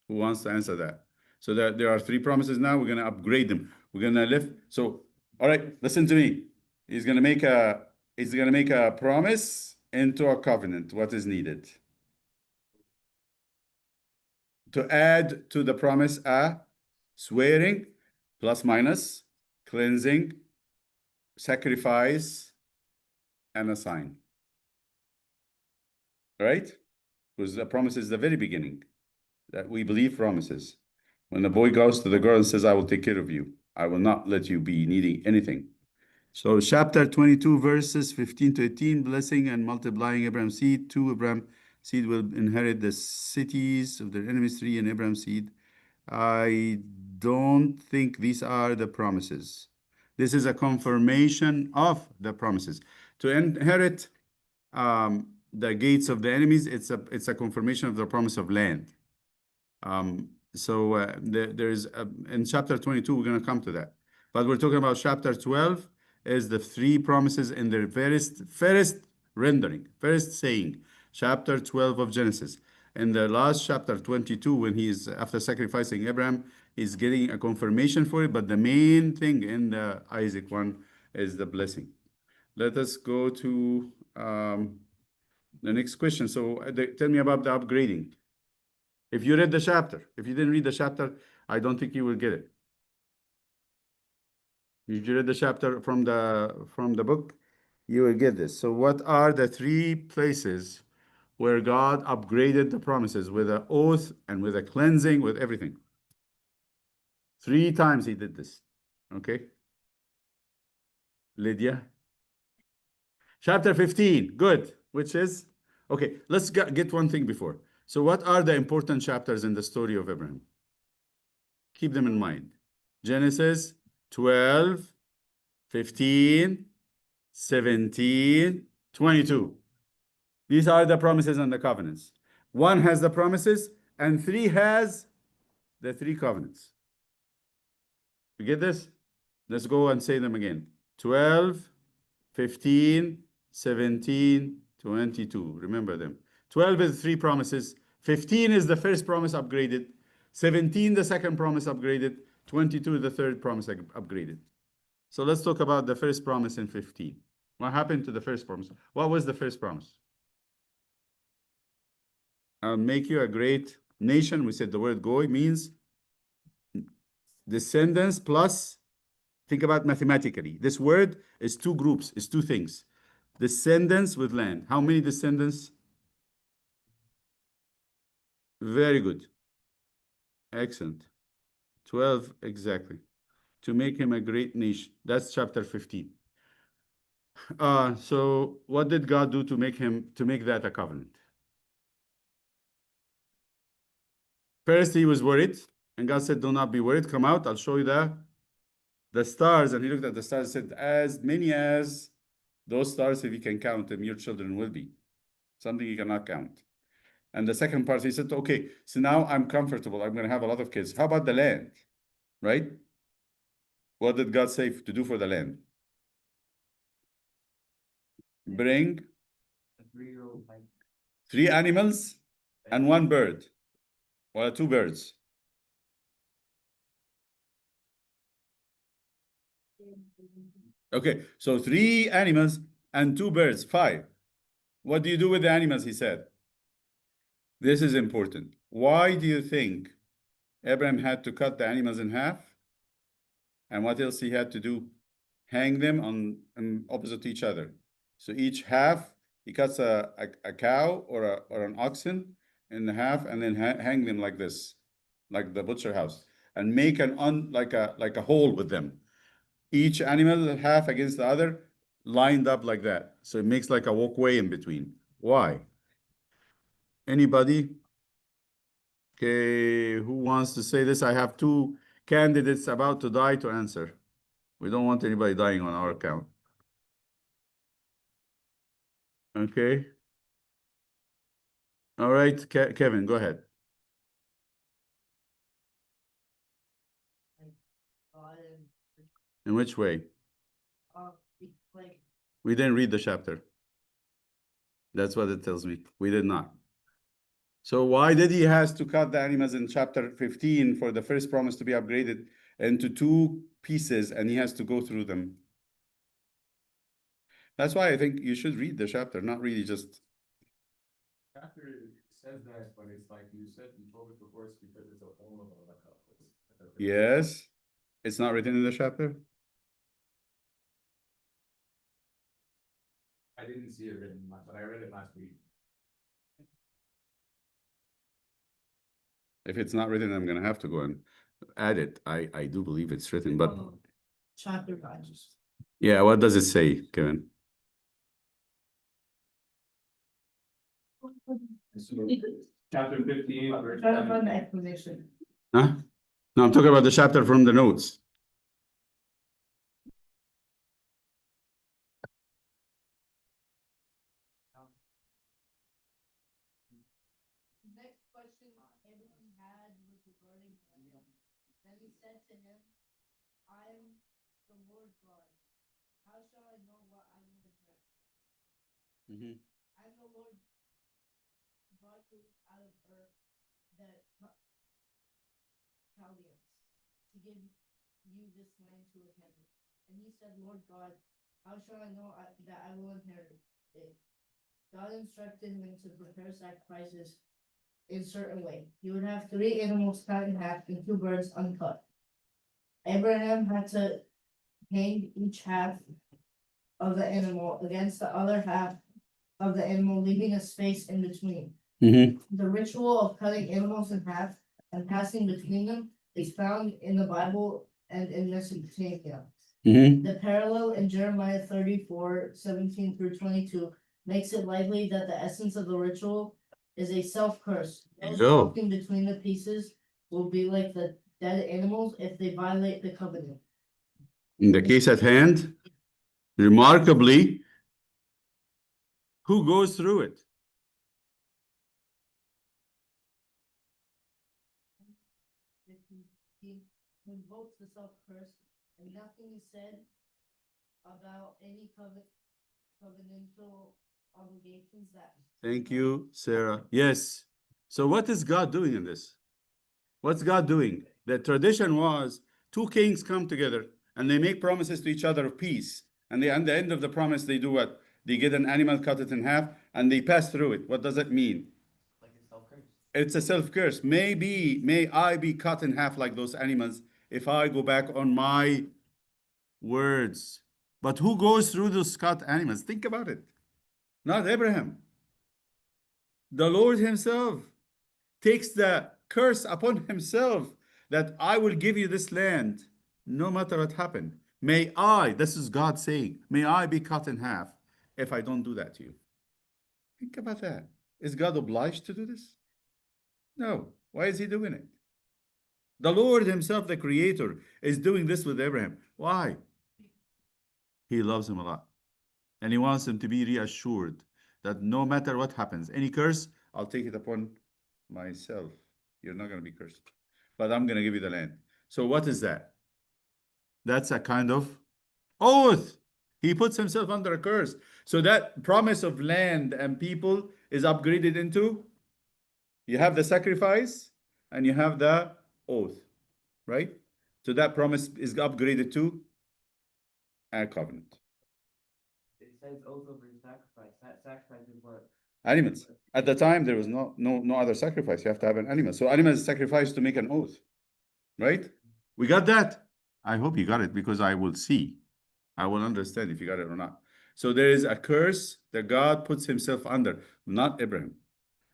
Who wants to answer that? So there are three promises now. We're going to upgrade them. We're going to lift. So, all right, listen to me. He's going to make a promise into a covenant. What is needed? To add to the promise a swearing, plus minus, cleansing, sacrifice, and a sign. Right? Because the promise is the very beginning that we believe promises. When the boy goes to the girl and says, I will take care of you, I will not let you be needing anything. So chapter 22, verses 15 to 18, blessing and multiplying Abraham's seed. 2, Abraham's seed will inherit the cities of their enemies. 3, and Abraham's seed. I don't think these are the promises. This is a confirmation of the promises. To inherit the gates of the enemies, it's a confirmation of the promise of land. There's in chapter 22, we're going to come to that. But we're talking about chapter 12 is the three promises in their first rendering, first saying, chapter 12 of Genesis. In the last chapter 22, when he's after sacrificing Abraham, he's getting a confirmation for it. But the main thing in the Isaac one is the blessing. Let us go to the next question. So tell me about the upgrading. If you read the chapter, if you didn't read the chapter, I don't think you will get it. If you read the chapter from the book, you will get this. So what are the three places where God upgraded the promises with an oath and with a cleansing, with everything? 3 times he did this. Okay. Lydia. Chapter 15. Good. Which is, okay, let's get one thing before. So what are the important chapters in the story of Abraham? Keep them in mind. Genesis 12, 15, 17, 22. These are the promises and the covenants. 1 has the promises, and 3 has the 3 covenants. You get this? Let's go and say them again. 12, 15, 17, 22. Remember them. 12 is 3 promises. 15 is the first promise upgraded. 17, the second promise upgraded. 22, the third promise upgraded. So let's talk about the first promise in 15. What happened to the first promise? What was the first promise? I'll make you a great nation. We said the word goy means descendants plus Think about mathematically. This word is two groups, is two things. Descendants with land. How many descendants? Very good. Excellent. 12 exactly. To make him a great nation. That's chapter 15. So what did God do to make that a covenant? First, he was worried, and God said, "Do not be worried. Come out. I'll show you the stars." And he looked at the stars and said, "As many as those stars, if you can count them, your children will be." Something you cannot count. And the second part, he said, "Okay, so now I'm comfortable. I'm going to have a lot of kids. How about the land?" Right? What did God say to do for the land? Bring A 3-year-old, like, 3 animals and 1 bird. Well, 2 birds. Okay, so 3 animals and 2 birds, 5. What do you do with the animals? He said. This is important. Why do you think Abraham had to cut the animals in half? And what else he had to do? Hang them on opposite each other. So each half, he cuts a cow or an oxen in half and then hang them like this, like the butcher house, and make like a hole with them. Each animal half against the other, lined up like that. So it makes like a walkway in between. Why? Anybody? Okay, who wants to say this? I have 2 candidates about to die to answer. We don't want anybody dying on our account. Okay. All right, Kevin, go ahead. In which way? like, We didn't read the chapter. That's what it tells me. We did not. So why did he has to cut the animals in chapter 15 for the first promise to be upgraded into 2 pieces, and he has to go through them? That's why I think you should read the chapter, not really just. Chapter says that, but it's like you said, you told us before, it's because it's a whole of like a. Yes, it's not written in the chapter. I didn't see it written, but I read it last week. If it's not written, I'm gonna have to go and add it. I do believe it's written, but chapter guys. yeah, what does it say, Kevin? So, chapter 15, verse Try to find the 17. explanation. Huh? No, I'm talking about the chapter from the notes. Next question Abraham had was regarding land. Then he said to him, I am the Lord God. How shall I know what I will inherit? I am the Lord brought you out of Ur, the Chaldeans, to give you this land to inherit. And he said, Lord God, how shall I know that I will inherit it? God instructed him to prepare sacrifices in a certain way. He would have 3 animals cut in half and 2 birds uncut. Abraham had to hang each half of the animal against the other half of the animal, leaving a space in between. The ritual of cutting animals in half and passing between them is found in the Bible and in Mesopotamia. The parallel in Jeremiah 34:17 through 22 makes it likely that the essence of the ritual is a self-curse. Those go. walking between the pieces will be like the dead animals if they violate the covenant. In the case at hand, remarkably, who goes through it? If he invokes the self-curse and nothing is said about any covenantal obligations that. Thank you, Sarah. Yes. So what is God doing in this? What's God doing? The tradition was 2 kings come together and they make promises to each other of peace. And at the end of the promise, they do what? They get an animal, cut it in half, and they pass through it. What does it mean? Like a self-curse. It's a self-curse. May I be cut in half like those animals if I go back on my words. But who goes through those cut animals? Think about it. Not Abraham. The Lord himself takes the curse upon himself that I will give you this land no matter what happened. May I, this is God saying, may I be cut in half if I don't do that to you. Think about that. Is God obliged to do this? No. Why is he doing it? The Lord himself, the creator, is doing this with Abraham. Why? He loves him a lot. And he wants him to be reassured that no matter what happens, any curse, I'll take it upon myself. You're not going to be cursed, but I'm going to give you the land. So what is that? That's a kind of oath. He puts himself under a curse. So that promise of land and people is upgraded into, you have the sacrifice and you have the oath, right? So that promise is upgraded to a covenant. It says oath over sacrifice. That sacrifice is what? Animals. At the time, there was no other sacrifice. You have to have an animal. So animals sacrificed to make an oath, right? We got that. I hope you got it because I will see. I will understand if you got it or not. So there is a curse that God puts himself under, not Abraham.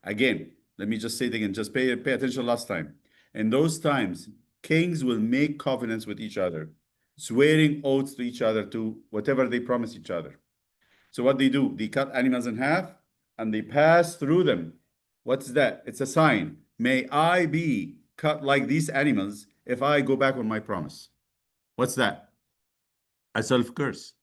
Again, let me just say it again. Just pay attention last time. In those times, kings will make covenants with each other, swearing oaths to each other to whatever they promise each other. So what they do, they cut animals in half and they pass through them. What's that? It's a sign. May I be cut like these animals if I go back on my promise. What's that? A self-curse.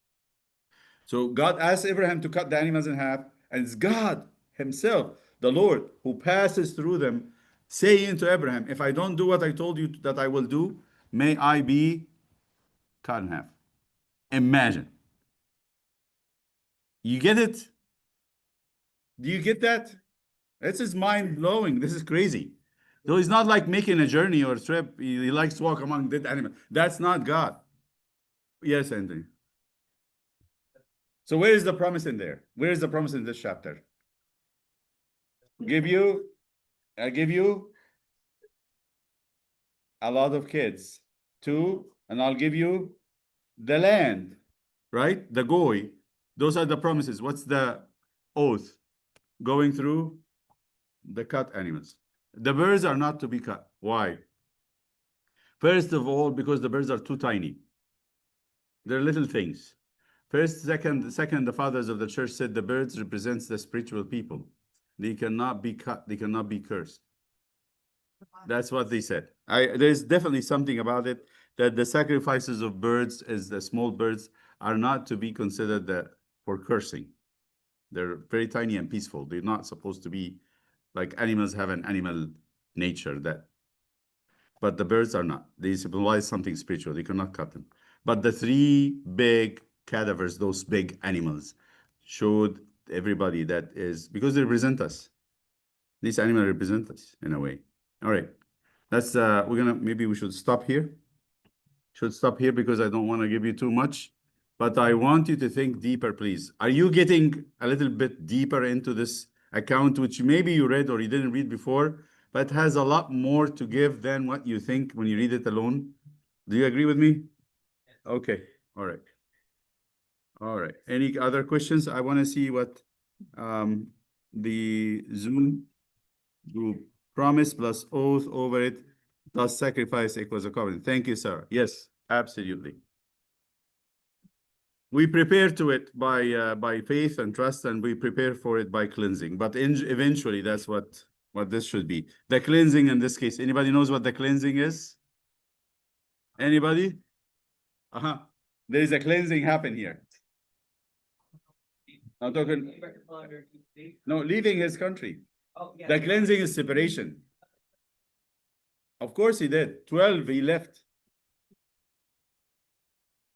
So God asked Abraham to cut the animals in half, and it's God himself, the Lord, who passes through them, saying to Abraham, if I don't do what I told you that I will do, may I be cut in half. Imagine. You get it? Do you get that? This is mind-blowing. This is crazy. So he's not like making a journey or a trip. He likes to walk among dead animals. That's not God. Yes, Anthony. So where is the promise in there? Where is the promise in this chapter? I give you a lot of kids. 2, and I'll give you the land, right? The goy. Those are the promises. What's the oath? Going through the cut animals. The birds are not to be cut. Why? First of all, because the birds are too tiny. They're little things. Second, the fathers of the church said the birds represents the spiritual people. They cannot be cut. They cannot be cursed. That's what they said. There's definitely something about it that the sacrifices of birds, as the small birds, are not to be considered for cursing. They're very tiny and peaceful. They're not supposed to be like animals have an animal nature but the birds are not. They symbolize something spiritual. They cannot cut them. But the 3 big cadavers, those big animals, showed everybody that is because they represent us. These animals represent us in a way. All right. That's maybe we should stop here. Should stop here because I don't want to give you too much. But I want you to think deeper, please. Are you getting a little bit deeper into this account, which maybe you read or you didn't read before, but has a lot more to give than what you think when you read it alone? Do you agree with me? Okay. All right. All right. Any other questions? I want to see what the Zoom group promise plus oath over it plus sacrifice equals a covenant. Thank you, sir. Yes, absolutely. We prepare to it by faith and trust, and we prepare for it by cleansing. But eventually, that's what this should be. The cleansing in this case. Anybody knows what the cleansing is? Anybody? There is a cleansing happen here. I'm talking. No, leaving his country. Oh, yeah. The cleansing is separation. Of course he did. 12, he left.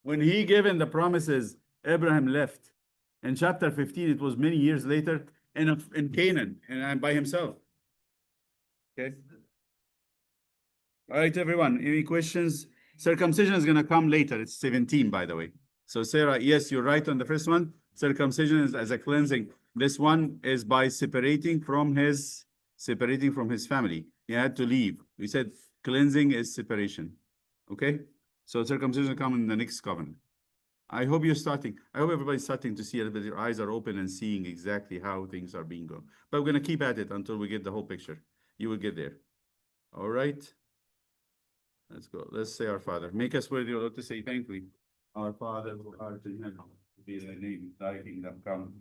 When he given the promises, Abraham left. In chapter 15, it was many years later in Canaan and by himself. Okay. All right, everyone. Any questions? Circumcision is going to come later. It's 17, by the way. So Sarah, yes, you're right on the first one. Circumcision is as a cleansing. This one is by separating from his family. He had to leave. We said cleansing is separation. Okay. So circumcision come in the next covenant. I hope everybody's starting to see a little bit, your eyes are open and seeing exactly how things are being going. But we're gonna keep at it until we get the whole picture. You will get there. All right? Let's go. Let's say our Father. Make us worthy, O Lord, to say thankfully. Our Father who art in heaven, be thy name, thy kingdom come.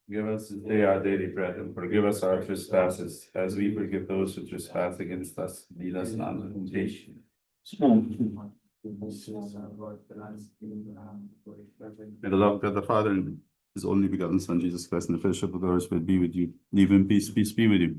Give us this day our daily bread, and forgive us our trespasses, as we forgive those who trespass against us. Lead us not into temptation. May the love of God the Father and His only begotten Son, Jesus Christ, and the fellowship of the Holy Spirit be with you. Leave in peace, peace be with you.